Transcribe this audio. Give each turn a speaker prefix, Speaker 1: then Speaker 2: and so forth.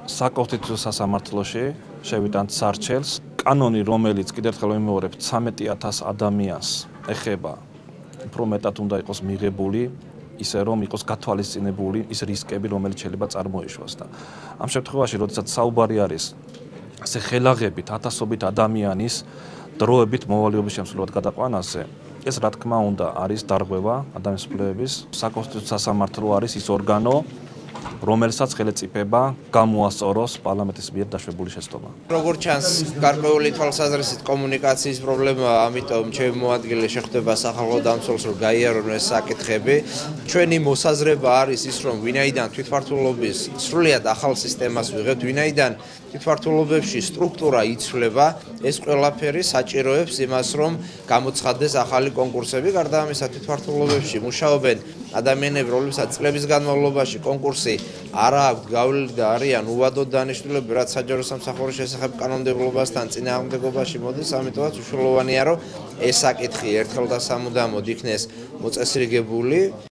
Speaker 1: საკონსტიტუციო სასამართლოში შევიტანთ სარჩელს კანონი, რომელიც კიდევ ერთხელ ვიმეორებ 13,000 ადამიანს ეხება, უფრო მეტად უნდა იყოს მიღებული, ისე რომ იყოს გათვალისწინებული ის რისკები, რომელიც შეიძლება წარმოიშვას და ამ შემთხვევაში, როდესაც საუბარი არის ასე ხელაღებით ათასობით ადამიანის დროებით მოვალეობის შემსრულებლად გადაყვანაზე, ეს რა თქმა უნდა არის დარღვევა ადამიანის უფლებების. საკონსტიტუციო სასამართლო არის ის ორგანო, რომელსაც ხელეწიფება გამოასწოროს პარლამენტის მიერ დაშვებული შეცდომა.
Speaker 2: როგორც ჩანს, გარკვეული თვალსაზრისით კომუნიკაციის პრობლემა, ამიტომ ჩემი მოადგილე შეხვდება სახალხო დამცველს, რომ გაიარონ ეს საკითხები. ჩვენი მოსაზრება არის ის, რომ ვინაიდან თვითმმართველობის სრულიად ახალ სისტემას ვიღებთ, ვინაიდან თვითმმართველობებში სტრუქტურა იცვლება, ეს ყველაფერი საჭიროებს იმას, რომ გამოცხადდეს ახალი კონკურსები. გარდა ამისა, თვითმმართველობებში მუშაობენ ადამიანები, რომლებსაც წლების განმავლობაში კონკურსი არა აქვთ გავლილი და არიან უვადოდ დანიშნულები, რაც საჯარო სამსახურის შესახებ კანონმდებლობასთან წინააღმდეგობაში მოდის, ამიტომაც უშუალოვანია, რომ ეს საკითხი ერთხელ და სამუდამოდ იქნეს მოწესრიგებული.